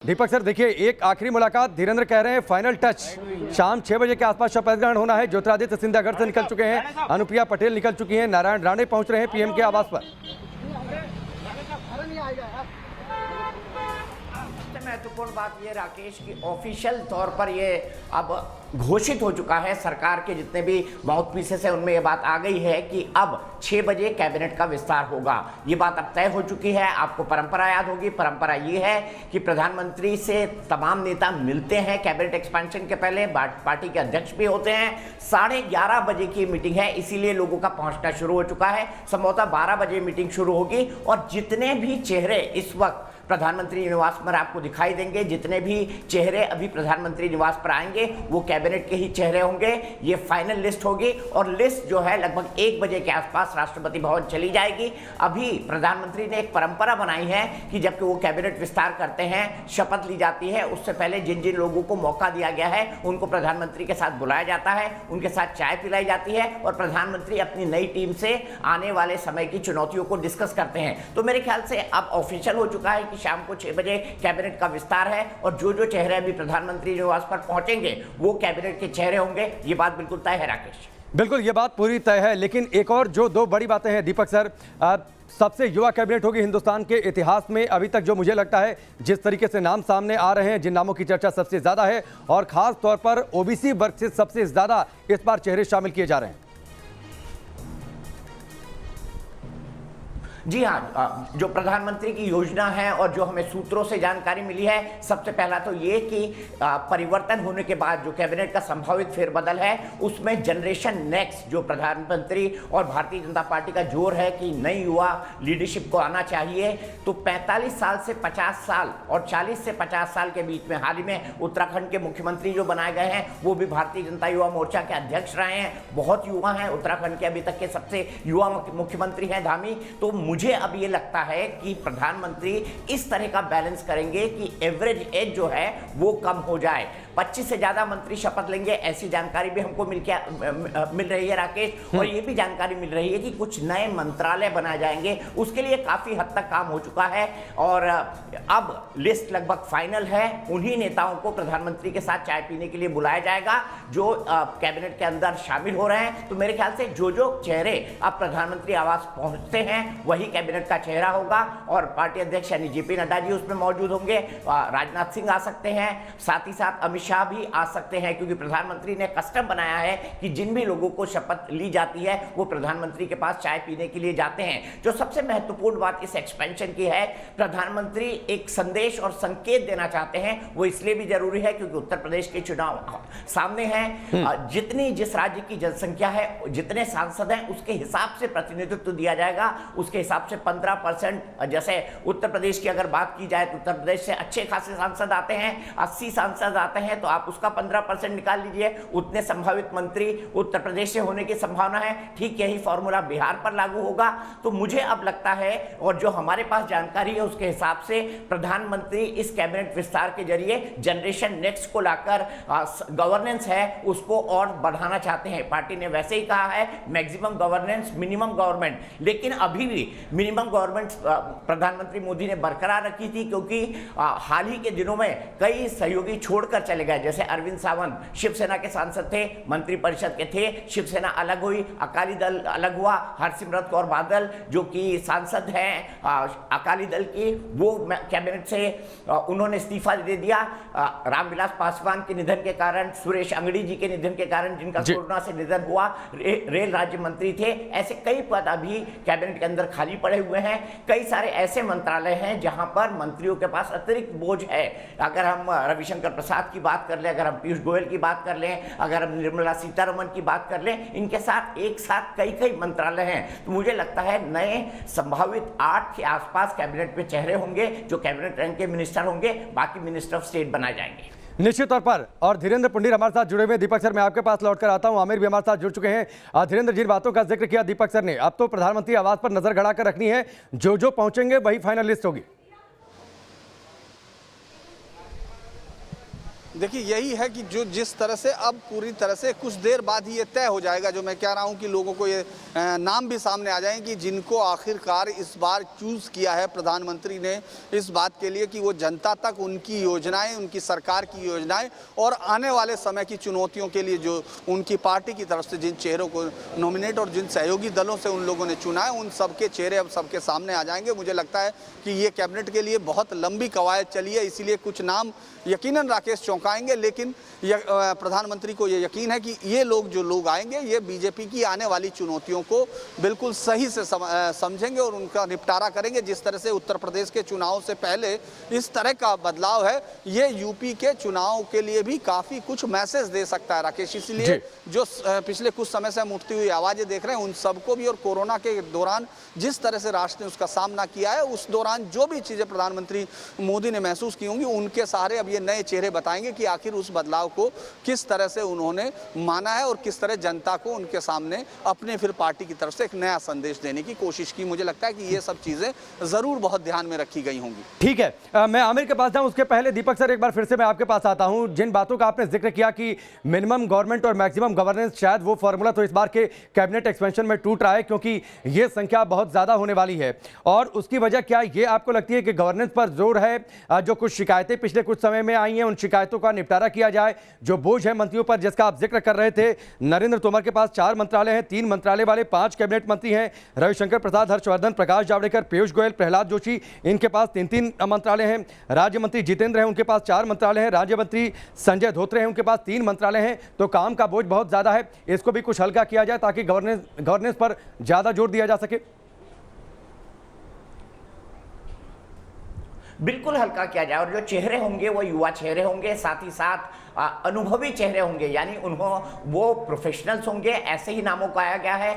दीपक sir देखिए, एक आखिरी मुलाकात, धीरेन्द्र कह रहे हैं फाइनल टच शाम 6 बजे के आसपास शपथ ग्रहण होना है। ज्योतिरादित्य सिंधिया घर से निकल चुके हैं, अनुप्रिया पटेल निकल चुकी हैं, नारायण राणे पहुंच रहे हैं पीएम के आवास पर। महत्वपूर्ण बात ये राकेश की ऑफिशियल तौर पर ये अब घोषित हो चुका है, सरकार के जितने भी माउथपीसेस है उनमें ये बात आ गई है कि अब 6 बजे कैबिनेट का विस्तार होगा। ये बात अब तय हो चुकी है। आपको परंपरा याद होगी, परंपरा ये है कि प्रधानमंत्री से तमाम नेता मिलते हैं कैबिनेट एक्सपेंशन के पहले, पार्टी के अध्यक्ष भी होते हैं। 11:30 बजे की मीटिंग है, इसीलिए लोगों का पहुंचना शुरू हो चुका है। संभवतः 12 बजे मीटिंग शुरू होगी और जितने भी चेहरे इस वक्त प्रधानमंत्री निवास पर आपको दिखाई देंगे, जितने भी चेहरे अभी प्रधानमंत्री निवास पर आएंगे वो कैबिनेट के ही चेहरे होंगे। ये फाइनल लिस्ट होगी और लिस्ट जो है लगभग 1 बजे के आसपास राष्ट्रपति भवन चली जाएगी। अभी प्रधानमंत्री ने एक परंपरा बनाई है कि जबकि वो कैबिनेट विस्तार करते हैं, शपथ ली जाती है, उससे पहले जिन जिन लोगों को मौका दिया गया है उनको प्रधानमंत्री के साथ बुलाया जाता है, उनके साथ चाय पिलाई जाती है और प्रधानमंत्री अपनी नई टीम से आने वाले समय की चुनौतियों को डिस्कस करते हैं। तो मेरे ख्याल से अब ऑफिशियल हो चुका है कि शाम को 6 बजे कैबिनेट का विस्तार है और जो चेहरे अभी प्रधानमंत्री निवास पर पहुंचेंगे वो कैबिनेट के चेहरे होंगे। ये बात बिल्कुल तय है राकेश। बिल्कुल, ये बात पूरी तय है। लेकिन एक और जो 2 बड़ी बातें हैं दीपक सर, सबसे युवा कैबिनेट होगी हिंदुस्तान के इतिहास में अभी तक। जो मुझे लगता है जिस तरीके से नाम सामने आ रहे हैं, जिन नामों की चर्चा सबसे ज्यादा है और खास तौर पर ओबीसी वर्ग से सबसे ज्यादा इस बार चेहरे शामिल किए जा रहे हैं। जी हाँ, जो प्रधानमंत्री की योजना है और जो हमें सूत्रों से जानकारी मिली है, सबसे पहला तो ये कि परिवर्तन होने के बाद जो कैबिनेट का संभावित फेरबदल है उसमें जनरेशन नेक्स्ट जो प्रधानमंत्री और भारतीय जनता पार्टी का जोर है कि नई युवा लीडरशिप को आना चाहिए, तो 45 साल से 50 साल और 40 से 50 साल के बीच में हाल ही में उत्तराखंड के मुख्यमंत्री जो बनाए गए हैं वो भी भारतीय जनता युवा मोर्चा के अध्यक्ष रहे हैं। बहुत युवा हैं, उत्तराखंड के अभी तक के सबसे युवा मुख्यमंत्री हैं धामी। तो मुझे अब ये लगता है कि प्रधानमंत्री इस तरह का बैलेंस करेंगे कि एवरेज एज जो है वो कम हो जाए। 25 से ज्यादा मंत्री शपथ लेंगे, ऐसी जानकारी भी हमको मिल रही है राकेश। और ये भी जानकारी मिल रही है कि कुछ नए मंत्रालय बनाए जाएंगे, उसके लिए काफी हद तक काम हो चुका है और अब लिस्ट लगभग फाइनल है। उन्हीं नेताओं को प्रधानमंत्री के साथ चाय पीने के लिए बुलाया जाएगा जो कैबिनेट के अंदर शामिल हो रहे हैं। तो मेरे ख्याल से जो चेहरे अब प्रधानमंत्री आवास पहुंचते हैं वही कैबिनेट का चेहरा होगा और पार्टी अध्यक्ष यानी जेपी नड्डा जी उसमें मौजूद होंगे, राजनाथ सिंह आ सकते हैं, साथ ही साथ अमित शाह भी आ सकते हैं, क्योंकि प्रधानमंत्री ने कस्टम बनाया है कि जिन भी लोगों को शपथ ली जाती है वो प्रधानमंत्री के पास चाय पीने के लिए जाते हैं। जो सबसे महत्वपूर्ण बात इस एक्सपेंशन की है, प्रधानमंत्री एक संदेश और संकेत देना चाहते हैं। वो इसलिए भी जरूरी है क्योंकि उत्तर प्रदेश के चुनाव सामने हैं। जिस राज्य की जनसंख्या है, जितने सांसद हैं, उसके हिसाब से प्रतिनिधित्व दिया जाएगा। उसके हिसाब से 15%, जैसे उत्तर प्रदेश की अगर बात की जाए तो उत्तर प्रदेश से अच्छे खासे सांसद आते हैं, 80 सांसद आते हैं, तो आप उसका 15% निकाल लीजिए, उतने संभावित मंत्री उत्तर प्रदेश से होने की संभावना है। ठीक यही फॉर्मूला बिहार पर लागू होगा। तो मुझे अब लगता है और जो हमारे पास जानकारी है उसके हिसाब से प्रधानमंत्री इस कैबिनेट विस्तार के जरिए जनरेशन नेक्स्ट को लाकर गवर्नेंस है उसको और बढ़ाना चाहते हैं। पार्टी ने वैसे ही कहा है मैक्सिमम गवर्नेंस मिनिमम गवर्नमेंट, लेकिन अभी भी मिनिमम गवर्नमेंट प्रधानमंत्री मोदी ने बरकरार रखी थी, क्योंकि हाल ही के दिनों में कई सहयोगी छोड़कर चले गए। जैसे अरविंद सावंत शिवसेना के सांसद थे, मंत्रिपरिषद के थे, शिवसेना अलग हुई, अकाली दल अलग हुआ। हरसिमरत कौर बादल जो कि सांसद हैं अकाली दल की, वो कैबिनेट से उन्होंने इस्तीफा दे दिया। रामविलास पासवान के निधन के कारण, सुरेश अंगड़ी जी के निधन के कारण, जिनका कोरोना से निधन हुआ, रेल राज्य मंत्री थे, ऐसे कई पद अभी कैबिनेट के अंदर खाली पड़े हुए हैं। कई सारे ऐसे मंत्रालय हैं जहां पर मंत्रियों के पास अतिरिक्त बोझ है। अगर हम रविशंकर प्रसाद की बात कर लें, अगर हम पीयूष गोयल की बात कर लें, अगर हम निर्मला सीतारमण की बात कर लें, इनके साथ एक साथ कई मंत्रालय हैं। तो मुझे लगता है नए संभावित 8 के आसपास कैबिनेट में चेहरे होंगे जो कैबिनेट रैंक के मिनिस्टर होंगे, बाकी मिनिस्टर ऑफ स्टेट बनाए जाएंगे निश्चित तौर पर। और धीरेन्द्र पुंडीर हमारे साथ जुड़े हुए। दीपक सर मैं आपके पास लौटकर आता हूं, आमिर भी हमारे साथ जुड़ चुके हैं। धीरेन्द्र, जिन बातों का जिक्र किया दीपक सर ने, अब तो प्रधानमंत्री आवास पर नजर गड़ा कर रखनी है, जो पहुंचेंगे वही फाइनल लिस्ट होगी। देखिए यही है कि जो जिस तरह से अब पूरी तरह से कुछ देर बाद ही ये तय हो जाएगा, जो मैं कह रहा हूँ कि लोगों को ये नाम भी सामने आ जाएं कि जिनको आखिरकार इस बार चूज़ किया है प्रधानमंत्री ने इस बात के लिए कि वो जनता तक उनकी योजनाएं, उनकी सरकार की योजनाएं और आने वाले समय की चुनौतियों के लिए जो उनकी पार्टी की तरफ से जिन चेहरों को नॉमिनेट और जिन सहयोगी दलों से उन लोगों ने चुना है, उन सबके चेहरे अब सबके सामने आ जाएंगे। मुझे लगता है कि ये कैबिनेट के लिए बहुत लंबी कवायद चली है, इसीलिए कुछ नाम यकीनन राकेश चौंकाएंगे, लेकिन प्रधानमंत्री को ये यकीन है कि ये लोग जो लोग आएंगे ये बीजेपी की आने वाली चुनौतियों को बिल्कुल सही से समझेंगे और उनका निपटारा करेंगे। जिस तरह से उत्तर प्रदेश के चुनाव से पहले इस तरह का बदलाव है, ये यूपी के चुनाव के लिए भी काफ़ी कुछ मैसेज दे सकता है राकेश। इसलिए जो पिछले कुछ समय से हम उठती हुई आवाज़ें देख रहे हैं उन सबको भी, और कोरोना के दौरान जिस तरह से राष्ट्र ने उसका सामना किया है, उस दौरान जो भी चीज़ें प्रधानमंत्री मोदी ने महसूस की होंगी, उनके सहारे अब ये नए चेहरे बताएंगे कि आखिर उस बदलाव को किस तरह से उन्होंने माना है और किस तरह जनता को उनके सामने अपने फिर पार्टी की तरफ से एक नया संदेश देने की कोशिश की। मुझे लगता है कि ये सब चीजें जरूर बहुत ध्यान में रखी गई होंगी। ठीक है, मैं आमिर के पास जाऊं उसके पहले दीपक सर एक बार फिर से मैं आपके पास आता हूं। जिन बातों का आपने जिक्र किया कि मिनिमम गवर्नमेंट और मैक्सिमम गवर्नेंस, शायद वो फॉर्मूला तो इस बार के कैबिनेट एक्सपेंशन में टूट रहा है क्योंकि ये संख्या बहुत ज्यादा होने वाली है। और उसकी वजह क्या ये आपको लगती है कि गवर्नेंस पर जोर है, जो कुछ शिकायतें पिछले कुछ समय में आई हैं उन शिकायतों का निपटारा किया जाए, जो बोझ है मंत्रियों पर जिसका आप जिक्र कर रहे थे। नरेंद्र तोमर के पास 4 मंत्रालय हैं, 3 मंत्रालय वाले 5 कैबिनेट मंत्री हैं, रविशंकर प्रसाद, हर्षवर्धन, प्रकाश जावड़ेकर, पीयूष गोयल, प्रहलाद जोशी, इनके पास 3-3 मंत्रालय हैं। राज्य मंत्री जितेंद्र हैं, उनके पास 4 मंत्रालय हैं। राज्य मंत्री संजय धोत्रे हैं, उनके पास 3 मंत्रालय हैं। तो काम का बोझ बहुत ज्यादा है, इसको भी कुछ हल्का किया जाए ताकि गवर्नेंस पर ज्यादा जोर दिया जा सके। बिल्कुल हल्का किया जाए, और जो चेहरे होंगे वो युवा चेहरे होंगे, साथ ही साथ अनुभवी चेहरे होंगे, यानी वो प्रोफेशनल्स होंगे। ऐसे ही नामों को आया गया है।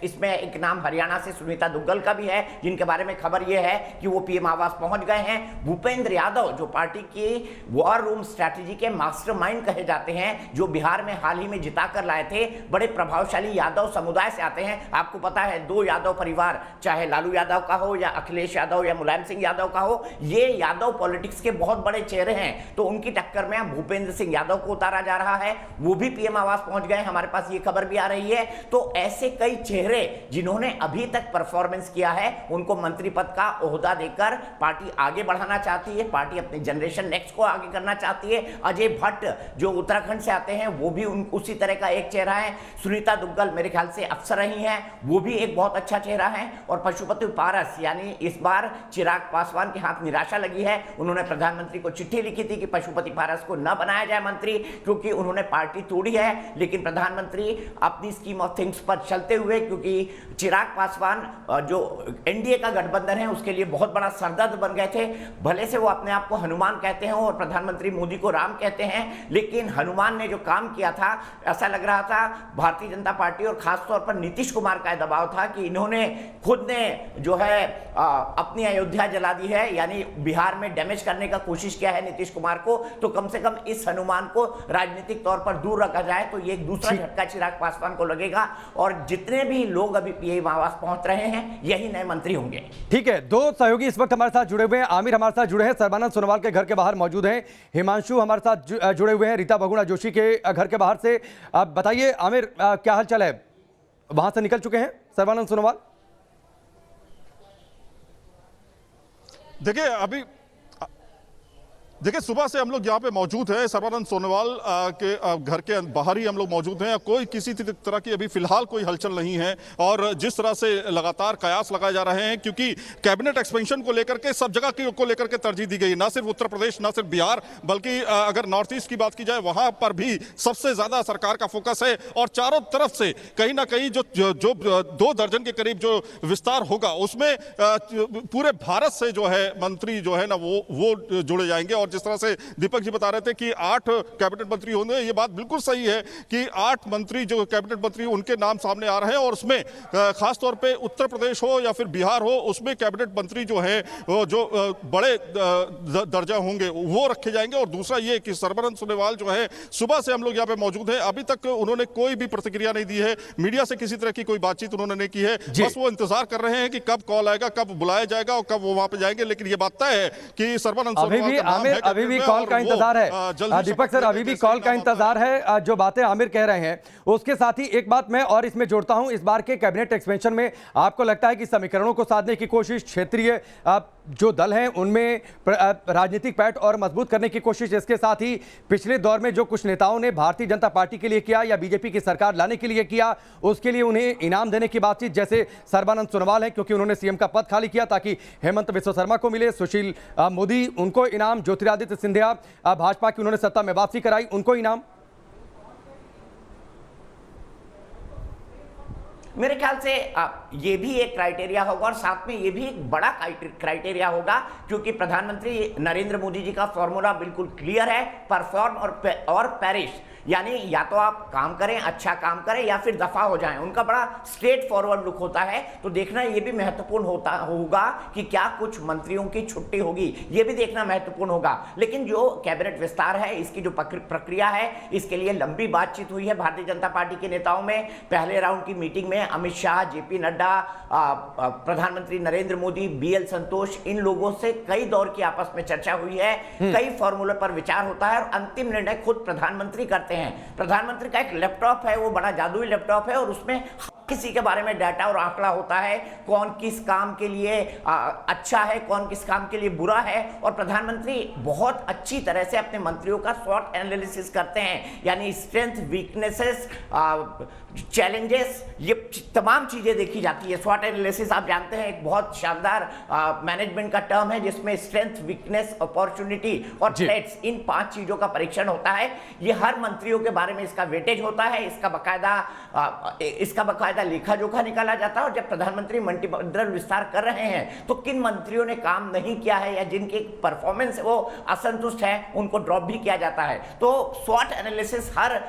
इसमें एक नाम हरियाणा से सुनीता दुग्गल का भी है, जिनके बारे में खबर ये है कि वो पीएम आवास पहुंच गए हैं। भूपेंद्र यादव जो पार्टी की वॉर रूम स्ट्रैटेजी के मास्टरमाइंड कहे जाते हैं, जो बिहार में हाल ही में जिता कर लाए थे, बड़े प्रभावशाली यादव समुदाय से आते हैं। आपको पता है 2 यादव परिवार, चाहे लालू यादव का हो या अखिलेश यादव या मुलायम सिंह यादव का हो, ये यादव पॉलिटिक्स के बहुत बड़े चेहरे हैं। तो उनकी टक्कर में भूपेंद्र सिंह यादव को उतारा जा रहा है, वो भी पीएम आवास पहुंच गए, हमारे पास ये खबर भी आ रही है। तो ऐसे कई चेहरे जिन्होंने अभी तक परफॉर्मेंस किया है, उनको मंत्री पद का ओहदा देकर पार्टी आगे बढ़ाना चाहती है। पार्टी अपनी जनरेशन नेक्स्ट को आगे करना चाहती है। अजय भट्ट जो उत्तराखंड से आते हैं, वो भी उसी तरह का एक चेहरा है। सुनीता दुग्गल मेरे ख्याल से अफसर रही हैं, वो भी एक बहुत अच्छा चेहरा है। और पशुपति पारस, यानी इस बार चिराग पासवान के हाथ निराशा लगी है। उन्होंने प्रधानमंत्री को चिट्ठी लिखी थी कि पशुपति पारस को न बनाया जाए मंत्री, क्योंकि उन्होंने पार्टी तोड़ी है। लेकिन प्रधानमंत्री अपनी स्कीम ऑफ थिंग्स पर चलते हुए, क्योंकि चिराग पासवान जो एनडीए का गठबंधन है उसके लिए बहुत बड़ा सरदर्द बन गए थे। भले से वो अपने आप को हनुमान कहते हैं और प्रधानमंत्री मोदी को राम कहते हैं, लेकिन हनुमान ने जो काम किया था, ऐसा लग रहा था भारतीय जनता पार्टी और खासतौर पर नीतीश कुमार का दबाव था कि इन्होंने खुद ने जो है अपनी अयोध्या जला दी है, यानी बिहार में डैमेज करने का कोशिश किया है नीतीश कुमार को। तो कम से कम इस हनुमान को राजनीतिक तौर पर दूर रखा जाए, तो ये एक दूसरा झटका चिराग पासवान को लगेगा। और जितने भी लोग अभी पीएम आवास पहुंच रहे हैं, यही नए मंत्री होंगे। ठीक है, 2 सहयोगी इस वक्त हमारे साथ जुड़े हुए हैं। आमिर हमारे साथ जुड़े हैं, सर्बानंद सोनोवाल के घर के बाहर मौजूद हैं। हिमांशु हमारे साथ जुड़े हुए हैं, रीता बहुगुणा जोशी के घर के बाहर से। आप बताइए आमिर, क्या हालचाल है? वहां से निकल चुके हैं सर्बानंद सोनोवाल? देखिए सुबह से हम लोग यहाँ पे मौजूद हैं, सर्बानंद सोनोवाल के घर के बाहर ही हम लोग मौजूद हैं। कोई किसी तरह की अभी फिलहाल कोई हलचल नहीं है। और जिस तरह से लगातार कयास लगाए जा रहे हैं, क्योंकि कैबिनेट एक्सपेंशन को लेकर के सब जगह को लेकर के तरजीह दी गई, ना सिर्फ उत्तर प्रदेश, ना सिर्फ बिहार, बल्कि अगर नॉर्थ ईस्ट की बात की जाए वहां पर भी सबसे ज्यादा सरकार का फोकस है। और चारों तरफ से कहीं ना कहीं जो 2 दर्जन के करीब जो विस्तार होगा, उसमें पूरे भारत से जो है मंत्री जो है ना वो जुड़े जाएंगे। और जिस तरह से दीपक जी बता रहे थे कि 8 कैबिनेट मंत्री होंगे, ये बात बिल्कुल सही है कि 8 मंत्री जो कैबिनेट मंत्री उनके नाम सामने आ रहे हैं। और उसमें खासतौर पे उत्तर प्रदेश हो या फिर बिहार हो, उसमें कैबिनेट मंत्री जो है जो बड़े दर्जा होंगे वो रखे जाएंगे। और दूसरा ये कि सर्बानंद सोनोवाल जो है, सुबह से हम लोग यहाँ पे मौजूद हैं, अभी तक उन्होंने कोई भी प्रतिक्रिया नहीं दी है, मीडिया से किसी तरह की कोई बातचीत उन्होंने नहीं की है। बस वो इंतजार कर रहे हैं कि कब कॉल आएगा, कब बुलाया जाएगा और कब वो वहां पे जाएंगे। लेकिन ये बात तय है कि सर्बानंद सोनोवाल का नाम है अभी भी कैबिनेट में कॉल और का वो, इंतजार है जल्द ही दीपक शपथ सर, लेंगे अभी भी जैसे ही कॉल का काम आता इंतजार है। जो बातें आमिर कह रहे हैं उसके साथ ही एक बात मैं और इसमें जोड़ता हूं, इस बार के कैबिनेट एक्सपेंशन में आपको लगता है कि समीकरणों को साधने की कोशिश, क्षेत्रीय जो दल हैं उनमें राजनीतिक पैठ और मजबूत करने की कोशिश, इसके साथ ही पिछले दौर में जो कुछ नेताओं ने भारतीय जनता पार्टी के लिए किया या बीजेपी की सरकार लाने के लिए किया, उसके लिए उन्हें इनाम देने की बातचीत, जैसे सर्बानंद सोनोवाल हैं क्योंकि उन्होंने सीएम का पद खाली किया ताकि हेमंत बिस्वा शर्मा को मिले, सुशील मोदी उनको इनाम, ज्योतिरादित्य सिंधिया भाजपा की उन्होंने सत्ता में वापसी कराई उनको इनाम। मेरे ख्याल से ये भी एक क्राइटेरिया होगा और साथ में ये भी एक बड़ा क्राइटेरिया होगा क्योंकि प्रधानमंत्री नरेंद्र मोदी जी का फॉर्मूला बिल्कुल क्लियर है, परफॉर्म और पेरिश, यानी या तो आप काम करें, अच्छा काम करें या फिर दफा हो जाएं। उनका बड़ा स्ट्रेट फॉरवर्ड लुक होता है। तो देखना ये भी महत्वपूर्ण होगा कि क्या कुछ मंत्रियों की छुट्टी होगी, ये भी देखना महत्वपूर्ण होगा। लेकिन जो कैबिनेट विस्तार है, इसकी जो प्रक्रिया है, इसके लिए लंबी बातचीत हुई है भारतीय जनता पार्टी के नेताओं में। पहले राउंड की मीटिंग में अमित शाह, जेपी नड्डा, प्रधानमंत्री नरेंद्र मोदी, बीएल संतोष, इन लोगों से कई दौर की आपस में चर्चा हुई है, कई फॉर्मूले पर विचार होता है और अंतिम निर्णय खुद प्रधानमंत्री करते हैं। प्रधानमंत्री का एक लैपटॉप है, वो बड़ा जादुई लैपटॉप है और उसमें किसी के बारे में डाटा और आंकड़ा होता है, कौन किस काम के लिए अच्छा है, कौन किस काम के लिए बुरा है। और प्रधानमंत्री बहुत अच्छी तरह से अपने मंत्रियों का शॉर्ट एनालिसिस करते हैं, यानी स्ट्रेंथ, वीकनेसेस, चैलेंजेस, ये तमाम चीजें देखी जाती है। शॉर्ट एनालिसिस आप जानते हैं एक बहुत शानदार मैनेजमेंट का टर्म है जिसमें स्ट्रेंथ, वीकनेस, अपॉर्चुनिटी और थ्रेट्स, इन 5 चीजों का परीक्षण होता है। ये हर मंत्रियों के बारे में इसका वेटेज होता है, इसका बकायदा लेखा जोखा निकाला जाता है। और जब प्रधानमंत्री मंत्रिमंडल विस्तार कर रहे हैं तो किन मंत्रियों ने काम नहीं किया है या जिनकी परफॉर्मेंस वो असंतुष्ट है, उनको ड्रॉप भी किया जाता है। तो शॉर्ट एनालिसिस हर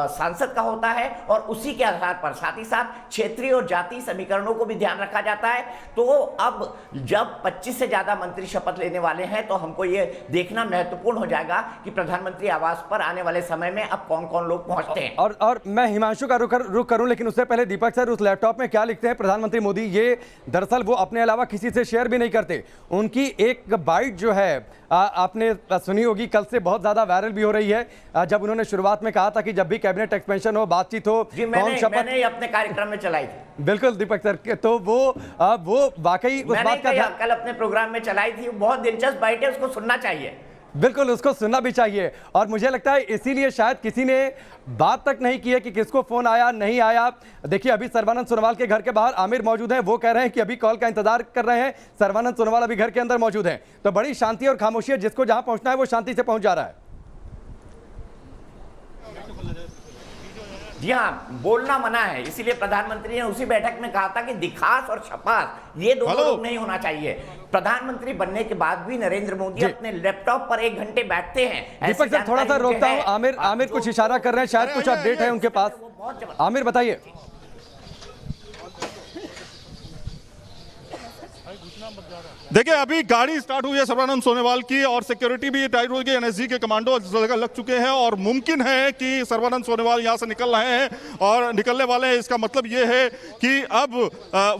सांसद का होता है और उसी के आधार पर साथ ही साथ क्षेत्रीय और जातीय समीकरणों को भी ध्यान रखा जाता है। तो अब जब 25 से ज्यादा मंत्री शपथ लेने वाले हैं तो हमको ये देखना महत्वपूर्ण हो जाएगा कि प्रधानमंत्री आवास पर आने वाले समय में अब कौन कौन लोग पहुंचते हैं। और मैं हिमांशु का रुख करूं, लेकिन उससे पहले दीपक सर, उस लैपटॉप में क्या लिखते हैं प्रधानमंत्री मोदी? ये दरअसल वो अपने अलावा किसी से शेयर भी नहीं करते। उनकी एक बाइट जो है आपने सुनी होगी, कल से बहुत ज्यादा वायरल भी हो रही है, जब उन्होंने शुरुआत में कहा था कि जब भी कैबिनेट एक्सपेंशन हो, बातचीत हो, मैंने अपने कार्यक्रम में चलाई थी। बिल्कुल दीपक सर, तो वो वाकई उस बात का कल अपने प्रोग्राम में चलाई थी। बहुत दिलचस्प बाइट है, उसको सुनना चाहिए। बिल्कुल, उसको सुनना भी चाहिए। और मुझे लगता है इसीलिए शायद किसी ने बात तक नहीं की है कि किसको फोन आया नहीं आया। देखिए, अभी सर्बानंद सोनोवाल के घर के बाहर आमिर मौजूद हैं, वो कह रहे हैं कि अभी कॉल का इंतजार कर रहे हैं। सर्बानंद सोनोवाल अभी घर के अंदर मौजूद हैं। तो बड़ी शांति और खामोशी है, जिसको जहां पहुंचना है वो शांति से पहुंच जा रहा है। जी हाँ, बोलना मना है, इसीलिए प्रधानमंत्री ने उसी बैठक में कहा था कि दिखास और छपास ये दोनों लोग नहीं होना चाहिए। प्रधानमंत्री बनने के बाद भी नरेंद्र मोदी अपने लैपटॉप पर 1 घंटे बैठते हैं। दीपक सर, थोड़ा सा रोकता हूं, आमिर कुछ इशारा कर रहे हैं, शायद कुछ अपडेट है उनके पास। आमिर बताइए। देखिए, अभी गाड़ी स्टार्ट हुई है सर्बानंद सोनोवाल की और सिक्योरिटी भी टाइट हो गई। एनएसजी के कमांडो लग चुके हैं और मुमकिन है कि सर्बानंद सोनोवाल यहां से निकल रहे हैं और निकलने वाले हैं। इसका मतलब ये है कि अब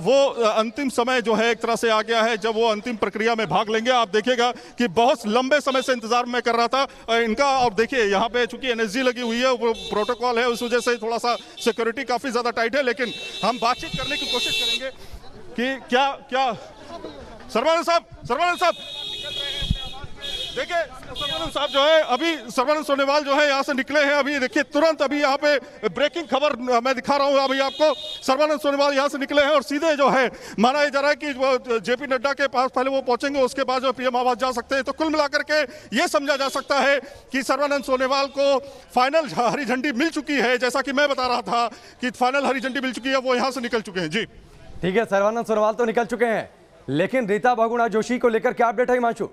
वो अंतिम समय जो है एक तरह से आ गया है जब वो अंतिम प्रक्रिया में भाग लेंगे। आप देखिएगा कि बहुत लंबे समय से इंतजार में कर रहा था इनका। और देखिए, यहाँ पे चूंकि एनएसजी लगी हुई है, प्रोटोकॉल है, उस वजह से थोड़ा सा सिक्योरिटी काफी ज्यादा टाइट है। लेकिन हम बातचीत करने की कोशिश करेंगे कि क्या सर्बानंद साहब देखिए, सर्बानंद साहब जो है अभी सर्बानंद सोनोवाल जो है यहाँ से निकले हैं। अभी देखिए, तुरंत अभी यहाँ पे ब्रेकिंग खबर मैं दिखा रहा हूँ अभी आपको। सर्बानंद सोनोवाल यहाँ से निकले हैं और सीधे जो है माना जा रहा है कि वो जेपी नड्डा के पास पहले वो पहुंचेंगे, उसके बाद जो पीएम आवास जा सकते हैं। तो कुल मिलाकर के ये समझा जा सकता है कि सर्बानंद सोनोवाल को फाइनल हरी झंडी मिल चुकी है। जैसा कि मैं बता रहा था कि फाइनल हरी झंडी मिल चुकी है, वो यहाँ से निकल चुके हैं। जी ठीक है, सर्बानंद सोनोवाल तो निकल चुके हैं, लेकिन रीता बहुगुणा जोशी को लेकर क्या अपडेट है हिमांशु?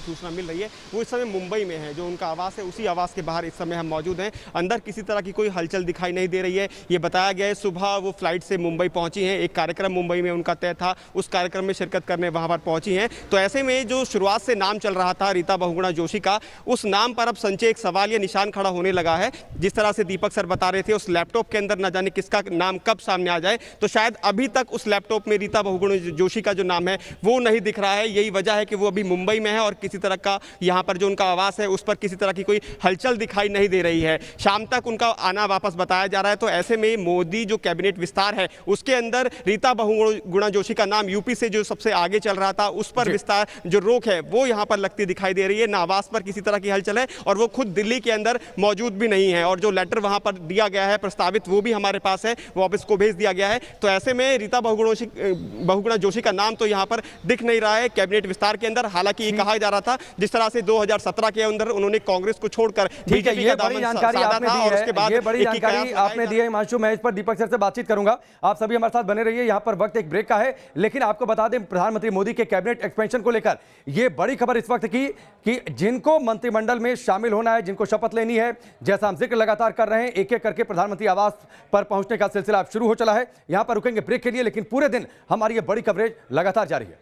सूचना मिल रही है वो इस समय मुंबई में है। जो उनका आवास है उसी आवास के बाहर इस समय हम मौजूद हैं। अंदर किसी तरह की कोई हलचल दिखाई नहीं दे रही है। ये बताया गया है सुबह वो फ्लाइट से मुंबई पहुंची हैं, एक कार्यक्रम मुंबई में उनका तय था, उस कार्यक्रम में शिरकत करने वहां पर पहुंची हैं। तो ऐसे में जो शुरुआत से नाम चल रहा था रीता बहुगुणा जोशी का, उस नाम पर अब संचय एक सवाल या निशान खड़ा होने लगा है। जिस तरह से दीपक सर बता रहे थे उस लैपटॉप के अंदर न जाने किसका नाम कब सामने आ जाए, तो शायद अभी तक उस लैपटॉप में रीता बहुगुणा जोशी का जो नाम है वो नहीं दिख रहा है। यही वजह है कि वो अभी मुंबई में है और किसी तरह का यहाँ पर जो उनका आवास है उस पर किसी तरह की कोई हलचल दिखाई नहीं दे रही है। शाम तक उनका आना वापस बताया जा रहा है। तो ऐसे में मोदी जो कैबिनेट विस्तार है उसके अंदर रीता बहुगुणा जोशी का नाम यूपी से जो सबसे आगे चल रहा था उस पर विस्तार जो रोक है वो यहाँ पर लगती दिखाई दे रही है। ना आवास पर किसी तरह की हलचल है और वो खुद दिल्ली के अंदर मौजूद भी नहीं है। और जो लेटर वहां पर दिया गया है प्रस्तावित वो भी हमारे पास है, वो ऑफिस को भेज दिया गया है। तो ऐसे में रीता बहुगुणा जोशी का नाम तो यहाँ पर दिख नहीं रहा है कैबिनेट विस्तार के अंदर। हालांकि ये कहा जा रहा था जिस तरह से 2017 के अंदर उन्होंने कांग्रेस को छोड़कर बीजेपी का दामन साधा था और उसके बाद ये बड़ी जानकारी आपने दी है हिमांशु। मैं इस पर दीपक सर से बातचीत करूंगा। आप सभी हमारे साथ बने रहिए। यहाँ पर वक्त एक ब्रेक का है, लेकिन आपको बता दें प्रधानमंत्री मोदी के कैबिनेट एक्सपेंशन को लेकर ये बड़ी खबर इस वक्त की कि जिनको मंत्रिमंडल में शामिल होना है, जिनको शपथ लेनी है, जैसा हम जिक्र लगातार कर रहे हैं, एक एक करके प्रधानमंत्री आवास पर पहुंचने का सिलसिला अब शुरू हो चला है। यहां पर रुकेंगे ब्रेक के लिए, लेकिन पूरे दिन हमारी ये बड़ी कवरेज लगातार जारी है।